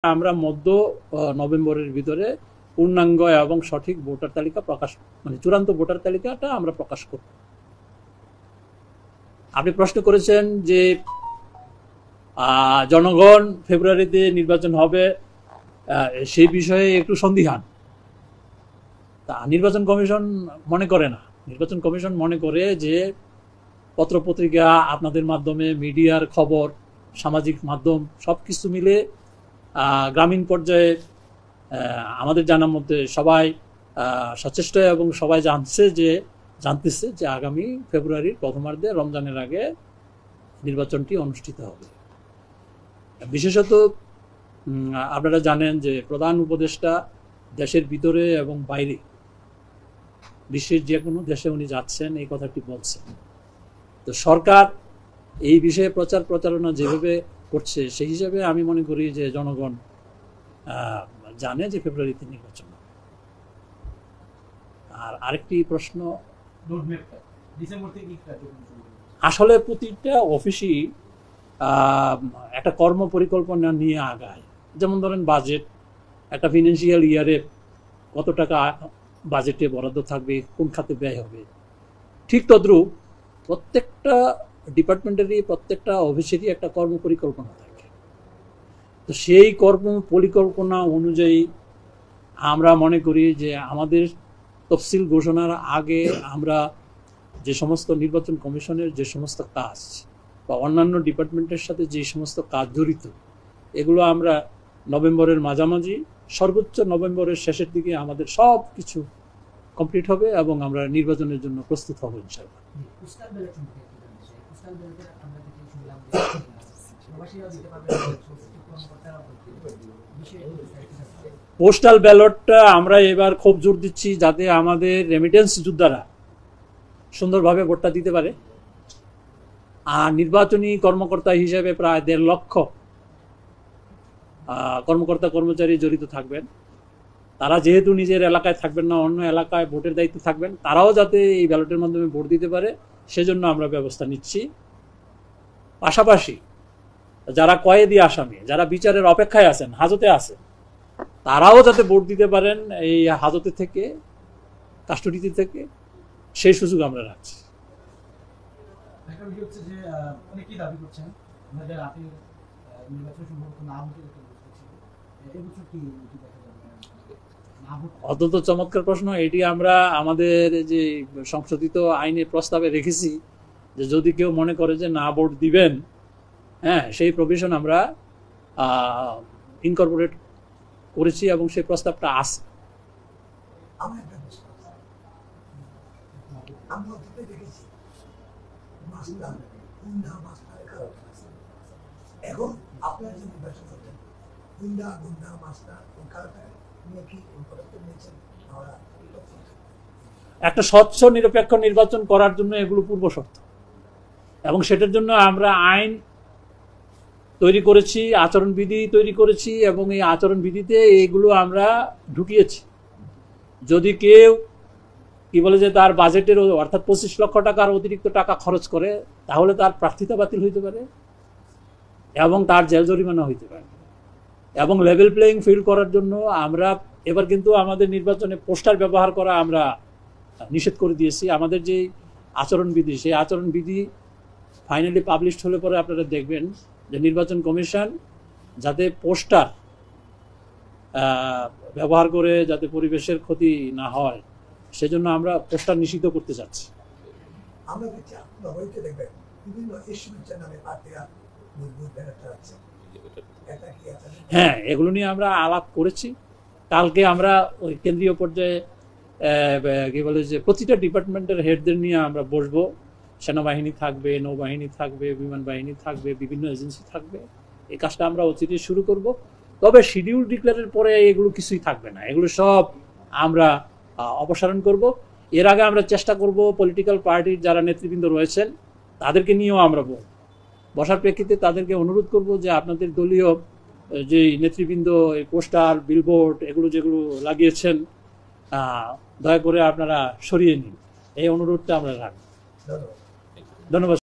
আমরা মধ্য নভেম্বরের ভিতরে পূর্ণাঙ্গ এবং সঠিক ভোটার তালিকা প্রকাশ মানে চূড়ান্ত ভোটার তালিকাটা আমরা প্রকাশ করব। আপনি প্রশ্ন করেছেন যে জনগণ ফেব্রুয়ারিতে নির্বাচন হবে, সেই বিষয়ে একটু সন্দিহান। তা নির্বাচন কমিশন মনে করে না। নির্বাচন কমিশন মনে করে যে পত্রপত্রিকা, আপনাদের মাধ্যমে, মিডিয়ার খবর, সামাজিক মাধ্যম সবকিছু মিলে গ্রামীণ পর্যায়ে আমাদের জানার মধ্যে সবাই সচেষ্ট এবং সবাই জানতেছে যে আগামী ফেব্রুয়ারির প্রথমার্ধে রমজানের আগে নির্বাচনটি অনুষ্ঠিত হবে। বিশেষত আপনারা জানেন যে প্রধান উপদেষ্টা দেশের ভিতরে এবং বাইরে বিশ্বের যে কোনো দেশে উনি যাচ্ছেন, এই কথাটি বলছেন। তো সরকার এই বিষয়ে প্রচার প্রচারণা যেভাবে করছে, সেই হিসাবে আমি মনে করি যে জনগণ জানে যে ফেব্রুয়ারিতে নির্বাচন হবে। আর আরেকটি প্রশ্ন, আসলে প্রতিটা অফিসই একটা কর্ম পরিকল্পনা নিয়ে আগায়। যেমন ধরেন বাজেট, একটা ফিনান্সিয়াল ইয়ারে কত টাকা বাজেটে বরাদ্দ থাকবে, কোন খাতে ব্যয় হবে, ঠিক তদ্রূপ প্রত্যেকটা ডিপার্টমেন্টেরই, প্রত্যেকটা অফিসেরই একটা কর্ম পরিকল্পনা থাকে। তো সেই কর্ম পরিকল্পনা অনুযায়ী আমরা মনে করি যে আমাদের তফসিল ঘোষণার আগে আমরা যে সমস্ত নির্বাচন কমিশনের যে সমস্ত কাজ বা অন্যান্য ডিপার্টমেন্টের সাথে যে সমস্ত কাজ জড়িত, এগুলো আমরা নভেম্বরের মাঝামাঝি, সর্বোচ্চ নভেম্বরের শেষের দিকে আমাদের সব কিছু কমপ্লিট হবে এবং আমরা নির্বাচনের জন্য প্রস্তুত হব ইনশাআল্লাহ। পোস্টাল ব্যালটটা আমরা এবার খুব জোর দিচ্ছি যাতে আমাদের রেমিটেন্স যোদ্ধারা সুন্দরভাবে ভোটটা দিতে পারে। আর নির্বাচনী কর্মকর্তা হিসেবে প্রায় 1.5 লক্ষ কর্মকর্তা কর্মচারী জড়িত থাকবেন। তারা যেহেতু নিজের এলাকায় থাকবেন না, অন্য এলাকায় ভোটের দায়িত্বে থাকবেন, তারাও যাতে এই ব্যালটের মাধ্যমে ভোট দিতে পারে সেজন্য আমরা ব্যবস্থা নিচ্ছি। পাশাপাশি যারা কয়েদি আসামি, যারা বিচারের অপেক্ষায় আছেন, হাজতে আছেন, তারাও যাতে ভোট দিতে পারেন এই হাজতে থেকে, কাস্টডিতে থেকে, সেই সুযোগ আমরা রাখছি। অত্যন্ত চমৎকার প্রশ্ন এটি। আমরা আমাদের যে সংশোধিত আইনের প্রস্তাবে রেখেছি যে যদি কেউ মনে করে যে না ভোট দিবেন, সেই প্রভিশন আমরা ইনকর্পোরেট করেছি এবং সেই প্রস্তাবটা আছে। একটা স্বচ্ছ নিরপেক্ষ নির্বাচন করার জন্য এগুলো পূর্ব শর্ত, এবং সেটার জন্য আমরা আইন তৈরি করেছি, আচরণবিধি তৈরি করেছি, এবং এই আচরণবিধিতে এইগুলো আমরা ঢুকিয়েছি। যদি কেউ কি বলে যে তার বাজেটের অর্থাৎ 25 লক্ষ টাকার অতিরিক্ত টাকা খরচ করে, তাহলে তার প্রার্থিতা বাতিল হইতে পারে এবং তার জেল জরিমানা হইতে পারে। এবং লেভেল প্লেয়িং ফিল্ড করার জন্য আমরা এবার কিন্তু আমাদের নির্বাচনে পোস্টার ব্যবহার করা আমরা নিষেধ করে দিয়েছি। আমাদের যে আচরণবিধি, সেই আচরণবিধি ফাইনালি পাবলিশড হলে পরে আপনারা দেখবেন যে নির্বাচন কমিশন যাতে পোস্টার ব্যবহার করে যাতে পরিবেশের ক্ষতি না হয়, সেজন্য আমরা পোস্টার নিষিদ্ধ করতে চাচ্ছি। হ্যাঁ, এগুলো নিয়ে আমরা আলাপ করেছি। কালকে আমরা ওই কেন্দ্রীয় পর্যায়ে কি বলে যে প্রতিটা ডিপার্টমেন্টের হেডদের নিয়ে আমরা বসবো। সেনাবাহিনী থাকবে, নৌবাহিনী থাকবে, বিমান বাহিনী থাকবে, বিভিন্ন এজেন্সি থাকবে। এই কাজটা আমরা অচিরে শুরু করব। তবে শিডিউল ডিক্লেয়ারের পরে এগুলো কিছুই থাকবে না, এগুলো সব আমরা অপসারণ করব। এর আগে আমরা চেষ্টা করব পলিটিক্যাল পার্টির যারা নেতৃবৃন্দ রয়েছেন তাদেরকে নিয়েও আমরা বসার প্রেক্ষিতে তাদেরকে অনুরোধ করব যে আপনাদের দলীয় যে নেতৃবৃন্দ এই পোস্টার, বিলবোর্ড এগুলো যেগুলো লাগিয়েছেন, দয়া করে আপনারা সরিয়ে নিন, এই অনুরোধটা আমরা রাখব। ধন্যবাদ।